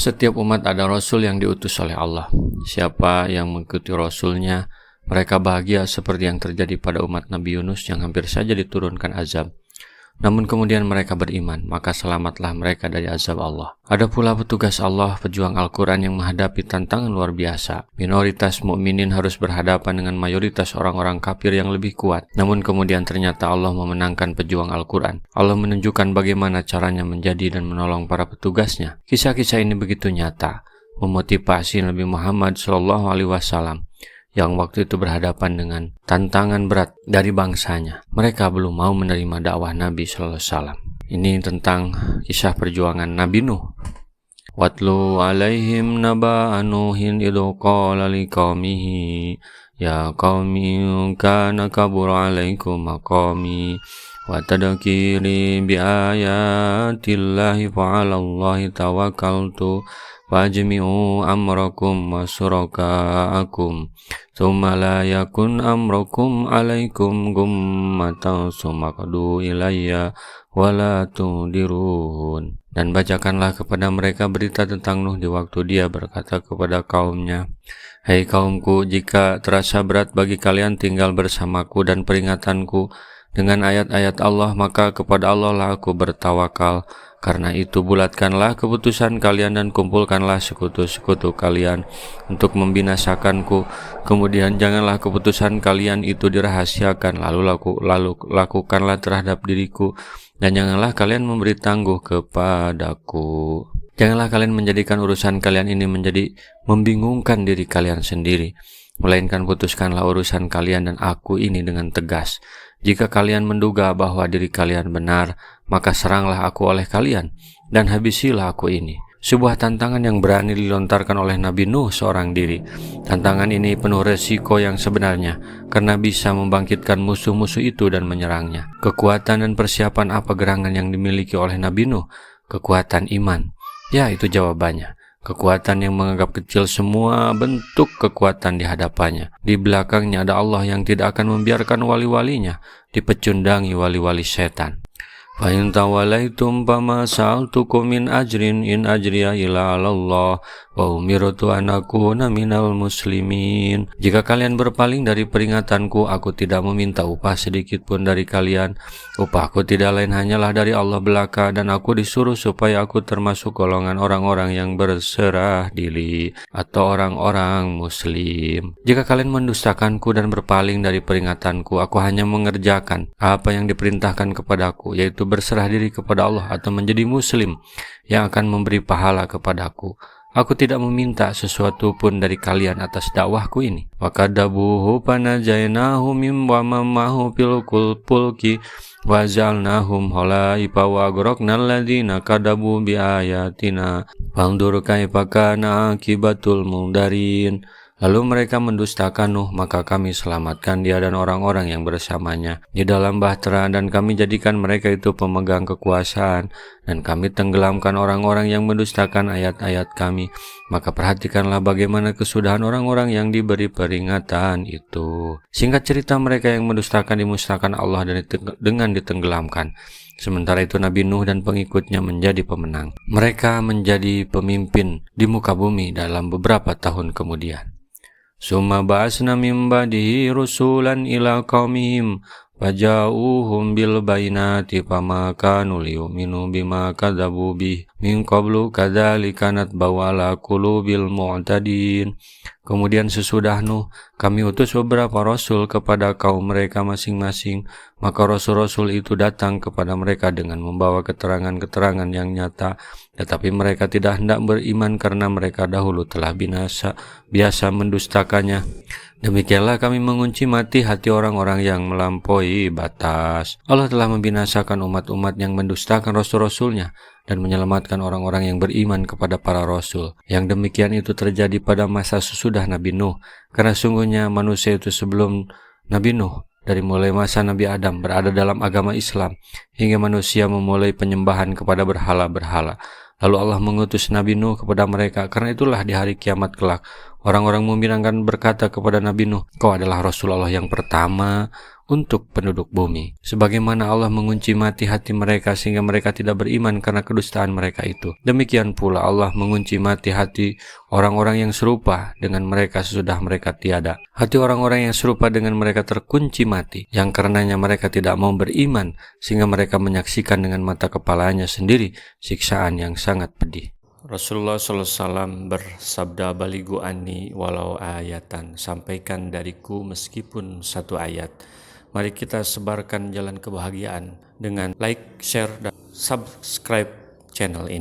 setiap umat ada Rasul yang diutus oleh Allah. Siapa yang mengikuti Rasulnya, mereka bahagia seperti yang terjadi pada umat Nabi Yunus yang hampir saja diturunkan azab. Namun kemudian mereka beriman, maka selamatlah mereka dari azab Allah. Ada pula petugas Allah, pejuang Al-Quran yang menghadapi tantangan luar biasa. Minoritas mukminin harus berhadapan dengan mayoritas orang-orang kafir yang lebih kuat. Namun kemudian ternyata Allah memenangkan pejuang Al-Quran. Allah menunjukkan bagaimana caranya menjadi dan menolong para petugasnya. Kisah-kisah ini begitu nyata, memotivasi Nabi Muhammad SAW yang waktu itu berhadapan dengan tantangan berat dari bangsanya. Mereka belum mau menerima dakwah Nabi SAW. Ini tentang kisah perjuangan Nabi Nuh. Watlu alaihim naba'a Nuhin idh qala liqaumihi ya qaumi kana kabura alaikum maqami wa tadhkiri bi ayatillahi fa'alallahi tawakkaltu fajmi'u amrakum wa suraka'akum thumma la yakun amrakum alaikum gummatan summa qadu ilayya wa la tundirun. Dan bacakanlah kepada mereka berita tentang Nuh di waktu dia berkata kepada kaumnya, "Hai kaumku, jika terasa berat bagi kalian tinggal bersamaku dan peringatanku dengan ayat-ayat Allah, maka kepada Allah lah aku bertawakal. Karena itu bulatkanlah keputusan kalian dan kumpulkanlah sekutu-sekutu kalian untuk membinasakanku. Kemudian janganlah keputusan kalian itu dirahasiakan, lalu lakukanlah terhadap diriku, dan janganlah kalian memberi tangguh kepadaku. Janganlah kalian menjadikan urusan kalian ini menjadi membingungkan diri kalian sendiri, melainkan putuskanlah urusan kalian dan aku ini dengan tegas. Jika kalian menduga bahwa diri kalian benar, maka seranglah aku oleh kalian, dan habisilah aku ini." Sebuah tantangan yang berani dilontarkan oleh Nabi Nuh seorang diri. Tantangan ini penuh resiko yang sebenarnya, karena bisa membangkitkan musuh-musuh itu dan menyerangnya. Kekuatan dan persiapan apa gerangan yang dimiliki oleh Nabi Nuh? Kekuatan iman. Ya, itu jawabannya. Kekuatan yang menganggap kecil semua bentuk kekuatan di hadapannya. Di belakangnya ada Allah yang tidak akan membiarkan wali-walinya dipecundangi wali-wali setan. Fa in tawallaitum fama sa'altukum min ajrin in ajriya illa 'alallah wa umirtu an akuna minal muslimin. Jika kalian berpaling dari peringatanku, aku tidak meminta upah sedikit pun dari kalian. Upahku tidak lain hanyalah dari Allah belaka, dan aku disuruh supaya aku termasuk golongan orang-orang yang berserah diri atau orang-orang muslim. Jika kalian mendustakanku dan berpaling dari peringatanku, aku hanya mengerjakan apa yang diperintahkan kepadaku, yaitu berserah diri kepada Allah atau menjadi muslim yang akan memberi pahala kepadaku. Aku tidak meminta sesuatu pun dari kalian atas dakwahku ini. Wa kadabuhu panajainahu mim wa mamahu fil pulki wa ja'alnahum khalaifa wa aghraqnal ladzina kadabu bi ayatina fanzur kaifa kana akibatul mundarin. Lalu mereka mendustakan Nuh, maka kami selamatkan dia dan orang-orang yang bersamanya di dalam bahtera, dan kami jadikan mereka itu pemegang kekuasaan, dan kami tenggelamkan orang-orang yang mendustakan ayat-ayat kami. Maka perhatikanlah bagaimana kesudahan orang-orang yang diberi peringatan itu. Singkat cerita, mereka yang mendustakan dimusnahkan Allah dengan ditenggelamkan. Sementara itu Nabi Nuh dan pengikutnya menjadi pemenang. Mereka menjadi pemimpin di muka bumi dalam beberapa tahun kemudian. Summa ba'asna min ba'dihi rusulan ila qaumihim faja'uhum bil bayyinati fama kanu liyu'minu bima kadzabu bih min qablu kadzalika natba'u ala qulubil mu'tadin. Kemudian sesudah Nuh, kami utus beberapa rasul kepada kaum mereka masing-masing. Maka rasul-rasul itu datang kepada mereka dengan membawa keterangan-keterangan yang nyata. Tetapi mereka tidak hendak beriman karena mereka dahulu telah biasa mendustakannya. Demikianlah kami mengunci mati hati orang-orang yang melampaui batas. Allah telah membinasakan umat-umat yang mendustakan rasul-rasulnya dan menyelamatkan orang-orang yang beriman kepada para rasul. Yang demikian itu terjadi pada masa sesudah Nabi Nuh, karena sungguhnya manusia itu sebelum Nabi Nuh, dari mulai masa Nabi Adam, berada dalam agama Islam, hingga manusia memulai penyembahan kepada berhala-berhala. Lalu Allah mengutus Nabi Nuh kepada mereka. Karena itulah di hari kiamat kelak, orang-orang mukmin akan berkata kepada Nabi Nuh, "Kau adalah Rasulullah yang pertama untuk penduduk bumi. Sebagaimana Allah mengunci mati hati mereka sehingga mereka tidak beriman karena kedustaan mereka itu. Demikian pula Allah mengunci mati hati orang-orang yang serupa dengan mereka sesudah mereka tiada. Hati orang-orang yang serupa dengan mereka terkunci mati, yang karenanya mereka tidak mau beriman sehingga mereka menyaksikan dengan mata kepalanya sendiri siksaan yang sangat pedih. Rasulullah SAW bersabda, "Baligu anni walau ayatan." Sampaikan dariku meskipun satu ayat. Mari kita sebarkan jalan kebahagiaan dengan like, share, dan subscribe channel ini.